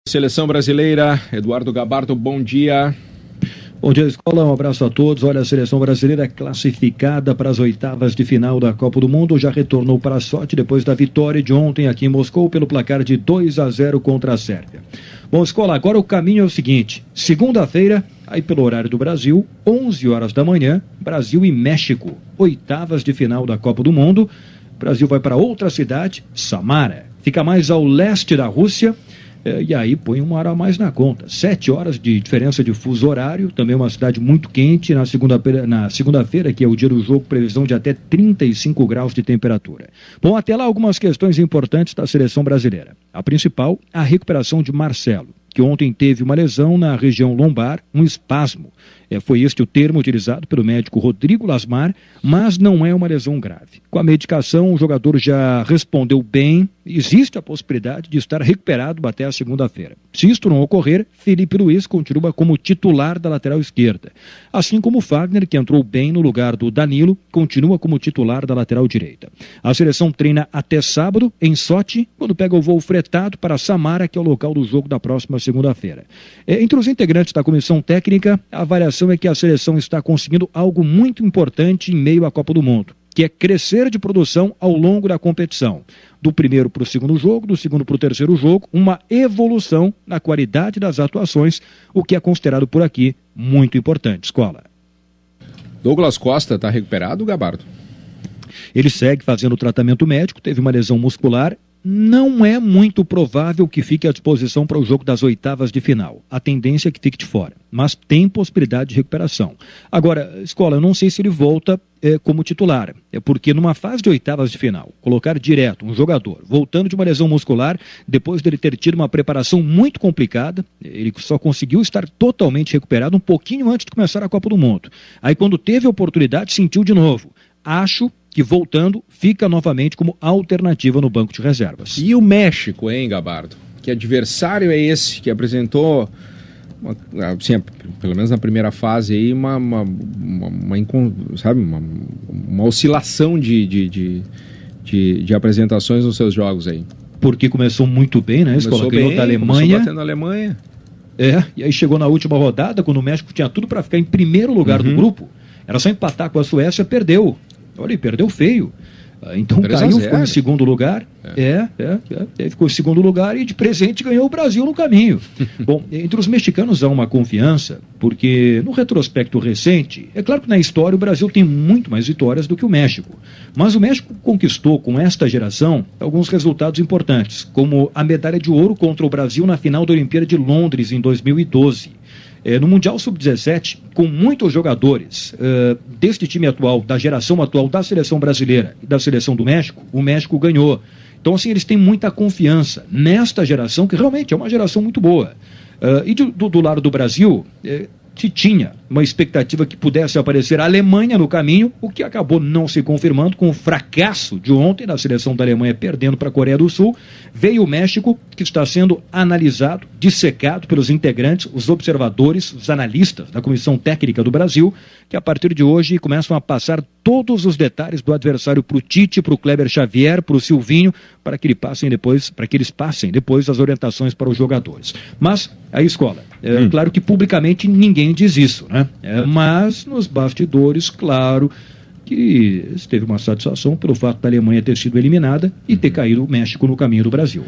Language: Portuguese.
Seleção brasileira, Eduardo Gabardo, bom dia. Bom dia, escola, um abraço a todos. Olha, a seleção brasileira classificada para as oitavas de final da Copa do Mundo já retornou para a sorte depois da vitória de ontem aqui em Moscou pelo placar de 2-0 contra a Sérvia. Bom, escola, agora o caminho é o seguinte: segunda-feira, aí pelo horário do Brasil, 11 horas da manhã, Brasil e México, oitavas de final da Copa do Mundo. O Brasil vai para outra cidade, Samara, fica mais ao leste da Rússia. E aí põe uma hora a mais na conta. 7 horas de diferença de fuso horário, também uma cidade muito quente. Na segunda-feira, que é o dia do jogo, previsão de até 35 graus de temperatura. Bom, até lá algumas questões importantes da seleção brasileira. A principal, a recuperação de Marcelo, que ontem teve uma lesão na região lombar, um espasmo. Foi este o termo utilizado pelo médico Rodrigo Lasmar, mas não é uma lesão grave. Com a medicação, o jogador já respondeu bem. Existe a possibilidade de estar recuperado até a segunda-feira. Se isto não ocorrer, Felipe Luiz continua como titular da lateral esquerda. Assim como o Fagner, que entrou bem no lugar do Danilo, continua como titular da lateral direita. A seleção treina até sábado, em Sochi, quando pega o voo fretado para Samara, que é o local do jogo da próxima segunda-feira. Entre os integrantes da comissão técnica, a avaliação é que a seleção está conseguindo algo muito importante em meio à Copa do Mundo, que é crescer de produção ao longo da competição. Do primeiro para o segundo jogo, do segundo para o terceiro jogo, uma evolução na qualidade das atuações, o que é considerado por aqui muito importante. Escola. Douglas Costa está recuperado, Gabardo? Ele segue fazendo tratamento médico, teve uma lesão muscular. Não é muito provável que fique à disposição para o jogo das oitavas de final. A tendência é que fique de fora, mas tem possibilidade de recuperação. Agora, escola, eu não sei se ele volta como titular. Porque numa fase de oitavas de final, colocar direto um jogador voltando de uma lesão muscular, depois dele ter tido uma preparação muito complicada, ele só conseguiu estar totalmente recuperado um pouquinho antes de começar a Copa do Mundo. Aí quando teve a oportunidade, sentiu de novo. Acho que voltando, fica novamente como alternativa no banco de reservas. E o México, hein, Gabardo? Que adversário é esse que apresentou, assim, pelo menos na primeira fase, aí, uma oscilação de apresentações nos seus jogos aí? Porque começou muito bem, né? Começou ganhou bem, da Alemanha. começou batendo a Alemanha. E aí chegou na última rodada, quando o México tinha tudo para ficar em primeiro lugar do grupo. Era só empatar com a Suécia, perdeu. Olha, ele perdeu feio. Então caiu, ficou em segundo lugar. Ficou em segundo lugar e de presente ganhou o Brasil no caminho. Bom, entre os mexicanos há uma confiança, porque no retrospecto recente, é claro que na história o Brasil tem muito mais vitórias do que o México. Mas o México conquistou com esta geração alguns resultados importantes, como a medalha de ouro contra o Brasil na final da Olimpíada de Londres em 2012. No Mundial Sub-17, com muitos jogadores deste time atual, da geração atual da seleção brasileira e da seleção do México, o México ganhou. Então, assim, eles têm muita confiança nesta geração, que realmente é uma geração muito boa. E do lado do Brasil, se tinha uma expectativa que pudesse aparecer a Alemanha no caminho, o que acabou não se confirmando com o fracasso de ontem da seleção da Alemanha perdendo para a Coreia do Sul. Veio o México, que está sendo analisado, dissecado pelos integrantes, os observadores, os analistas da Comissão Técnica do Brasil, que a partir de hoje começam a passar todos os detalhes do adversário para o Tite, para o Kleber Xavier, para o Silvinho, para que eles passem depois as orientações para os jogadores. Mas a escola, claro que publicamente ninguém diz isso, né? Mas nos bastidores, claro que teve uma satisfação pelo fato da Alemanha ter sido eliminada e ter caído o México no caminho do Brasil.